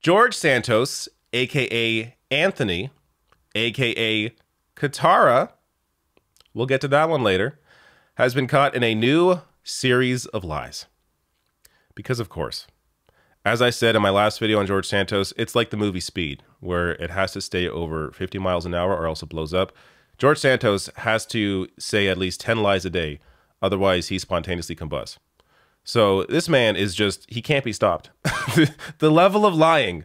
George Santos, a.k.a. Anthony, a.k.a. Katara, we'll get to that one later, has been caught in a new series of lies. Because, of course, as I said in my last video on George Santos, it's like the movie Speed, where it has to stay over 50 miles an hour or else it blows up. George Santos has to say at least 10 lies a day, otherwise he spontaneously combusts. So this man is just, he can't be stopped. The level of lying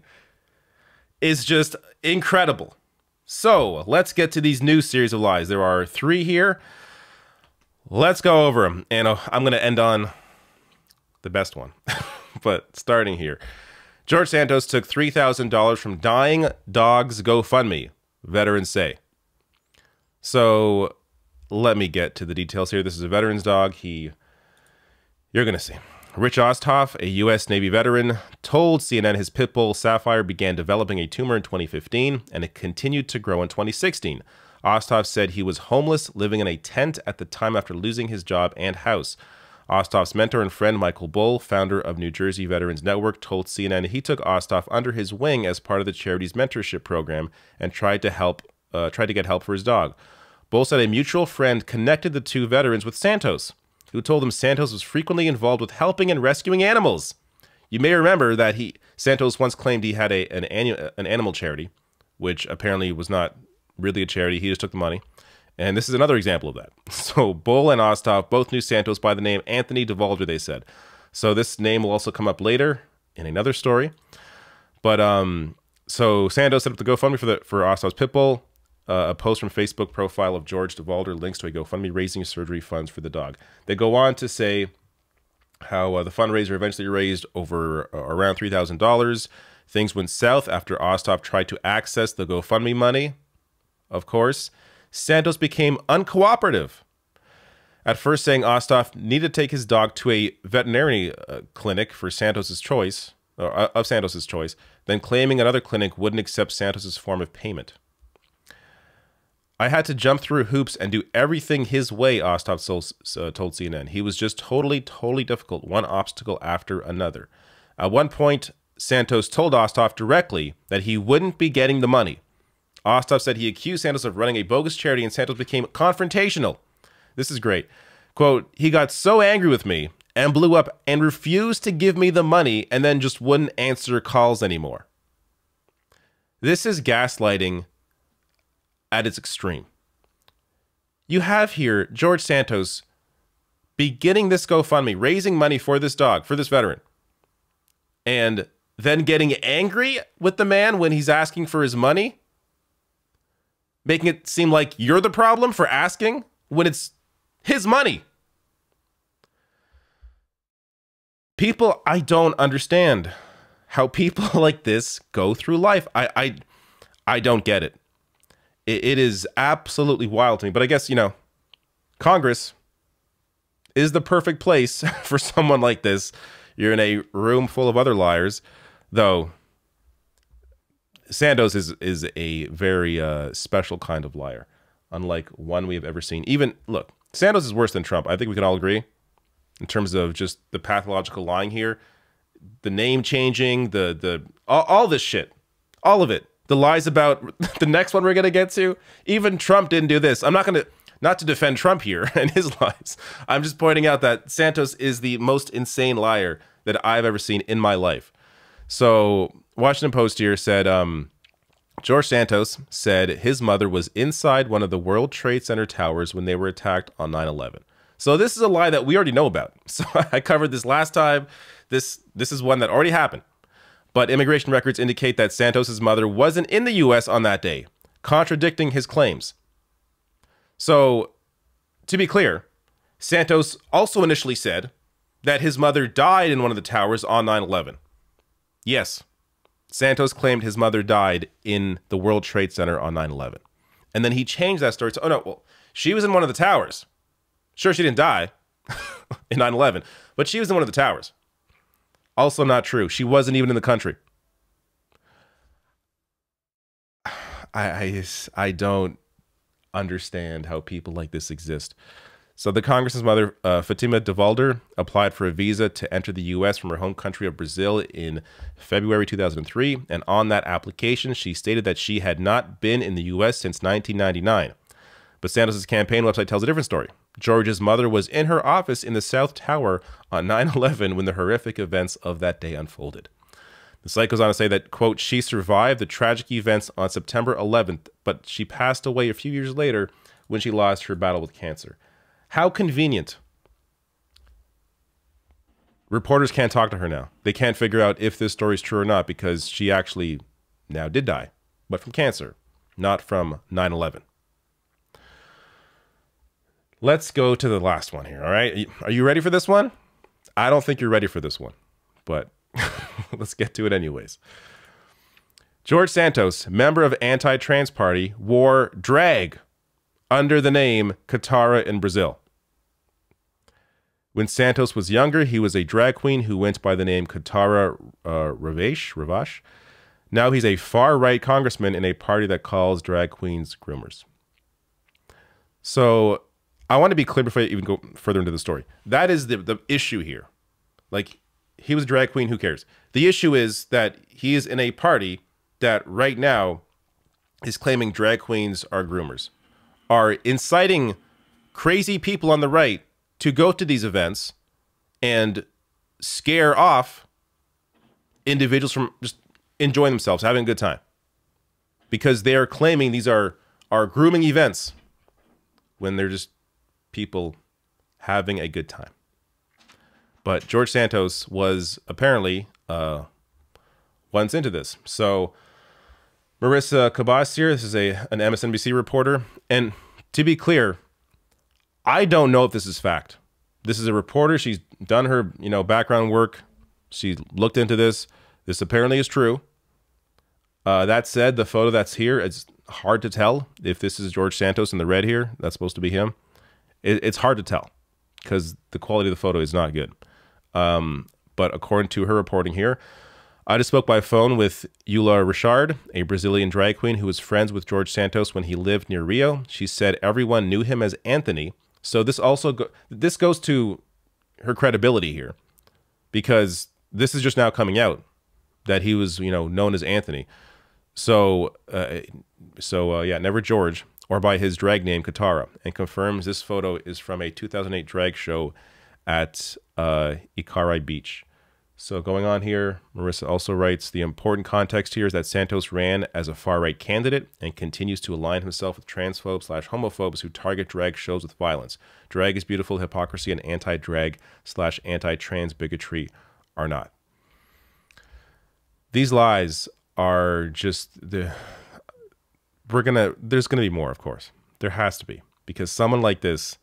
is just incredible. So let's get to these new series of lies. There are 3 here. Let's go over them. And I'm going to end on the best one. But starting here. George Santos took $3,000 from Dying Dogs GoFundMe, veterans say. So let me get to the details here. This is a veteran's dog. You're going to see. Rich Osthoff, a U.S. Navy veteran, told CNN his pit bull Sapphire began developing a tumor in 2015 and it continued to grow in 2016. Osthoff said he was homeless, living in a tent at the time after losing his job and house. Osthoff's mentor and friend Michael Bull, founder of New Jersey Veterans Network, told CNN he took Osthoff under his wing as part of the charity's mentorship program and tried to get help for his dog. Bull said a mutual friend connected the 2 veterans with Santos, who told him Santos was frequently involved with helping and rescuing animals. You may remember that Santos once claimed he had an animal charity, which apparently was not really a charity. He just took the money. And this is another example of that. So Bull and Osthoff both knew Santos by the name Anthony DeVolder, they said. So this name will also come up later in another story. But so Santos set up the GoFundMe for Osthoff's pit bull. A post from Facebook profile of George DeVolder links to a GoFundMe raising surgery funds for the dog. They go on to say how the fundraiser eventually raised over around $3,000. Things went south after Osthoff tried to access the GoFundMe money. Of course, Santos became uncooperative. At first saying Osthoff needed to take his dog to a veterinary clinic for Santos's choice, of Santos's choice, then claiming another clinic wouldn't accept Santos's form of payment. I had to jump through hoops and do everything his way, Osthoff told CNN. He was just totally difficult, one obstacle after another. At one point, Santos told Osthoff directly that he wouldn't be getting the money. Osthoff said he accused Santos of running a bogus charity and Santos became confrontational. This is great. Quote, he got so angry with me and blew up and refused to give me the money and then just wouldn't answer calls anymore. This is gaslighting at its extreme. You have here George Santos beginning this GoFundMe, raising money for this dog, for this veteran, and then getting angry with the man when he's asking for his money, making it seem like you're the problem for asking when it's his money. People, I don't understand how people like this go through life. I don't get it. It is absolutely wild to me. But I guess, Congress is the perfect place for someone like this. You're in a room full of other liars, though Santos is a very special kind of liar, unlike one we have ever seen. Even, look, Santos is worse than Trump. I think we can all agree in terms of just the pathological lying here, the name changing, all this shit, all of it. The lies about the next one we're going to get to. Even Trump didn't do this. I'm not going to, not to defend Trump here and his lies. I'm just pointing out that Santos is the most insane liar that I've ever seen in my life. So Washington Post here said, George Santos said his mother was inside one of the World Trade Center towers when they were attacked on 9/11. So this is a lie that we already know about. So I covered this last time. This is one that already happened. But immigration records indicate that Santos's mother wasn't in the U.S. on that day, contradicting his claims. So, to be clear, Santos also initially said that his mother died in one of the towers on 9/11. Yes, Santos claimed his mother died in the World Trade Center on 9/11. And then he changed that story to, oh no, well, she was in one of the towers. Sure, she didn't die in 9/11, but she was in one of the towers. Also not true. She wasn't even in the country. I don't understand how people like this exist. So the congressman's mother, Fatima Devalder, applied for a visa to enter the U.S. from her home country of Brazil in February 2003. And on that application, she stated that she had not been in the U.S. since 1999. But Santos' campaign website tells a different story. George's mother was in her office in the South Tower on 9/11 when the horrific events of that day unfolded. The site goes on to say that, quote, she survived the tragic events on September 11th, but she passed away a few years later when she lost her battle with cancer. How convenient. Reporters can't talk to her now. They can't figure out if this story is true or not because she actually now did die, but from cancer, not from 9/11. Let's go to the last one here, all right? Are you ready for this one? I don't think you're ready for this one, but let's get to it anyways. George Santos, member of anti-trans party, wore drag under the name Katara in Brazil. When Santos was younger, he was a drag queen who went by the name Katara Ravache. Now he's a far-right congressman in a party that calls drag queens groomers. So I want to be clear before I even go further into the story. That is the issue here. Like, he was a drag queen, who cares? The issue is that he is in a party that right now is claiming drag queens are groomers, are inciting crazy people on the right to go to these events and scare off individuals from just enjoying themselves, having a good time. Because they are claiming these are grooming events when they're just people having a good time. But George Santos was apparently once into this. So Marissa Kabasier, this is an MSNBC reporter. And to be clear, I don't know if this is fact. This is a reporter. She's done her, background work. She looked into this. This apparently is true. That said, the photo that's here, it's hard to tell if this is George Santos in the red here. That's supposed to be him. It's hard to tell because the quality of the photo is not good. But according to her reporting here, I just spoke by phone with Eula Richard, a Brazilian drag queen who was friends with George Santos when he lived near Rio. She said everyone knew him as Anthony. So this also this goes to her credibility here, because this is just now coming out that he was, known as Anthony. So yeah, never George, or by his drag name Katara, and confirms this photo is from a 2008 drag show at Ikarai Beach. So going on here, Marissa also writes, the important context here is that Santos ran as a far-right candidate and continues to align himself with transphobes/homophobes who target drag shows with violence. Drag is beautiful, hypocrisy and anti-drag/anti-trans bigotry are not. These lies are just there's gonna be more, of course. There has to be, because someone like this,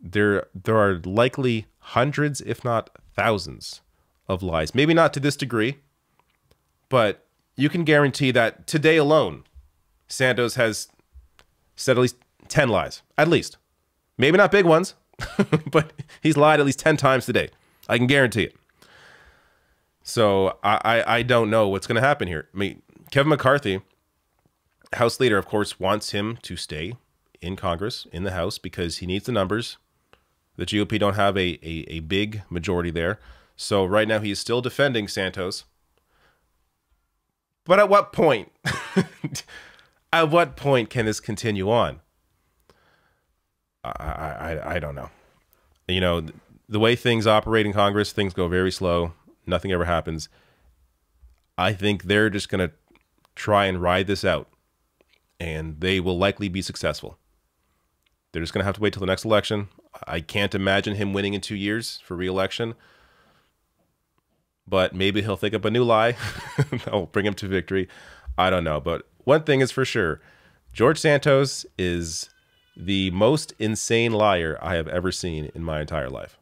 there are likely hundreds, if not thousands, of lies. Maybe not to this degree, but you can guarantee that today alone, Santos has said at least 10 lies. At least. Maybe not big ones, but he's lied at least 10 times today. I can guarantee it. So I don't know what's going to happen here. I mean, Kevin McCarthy, House Leader, of course, wants him to stay in Congress, in the House, because he needs the numbers. The GOP don't have a big majority there. So right now he's still defending Santos. But at what point? At what point can this continue on? I don't know. The way things operate in Congress, things go very slow. Nothing ever happens. I think they're just going to try and ride this out, and they will likely be successful. They're just going to have to wait till the next election. I can't imagine him winning in 2 years for re-election, but maybe he'll think up a new lie that'll bring him to victory. I don't know. But one thing is for sure, George Santos is the most insane liar I have ever seen in my entire life.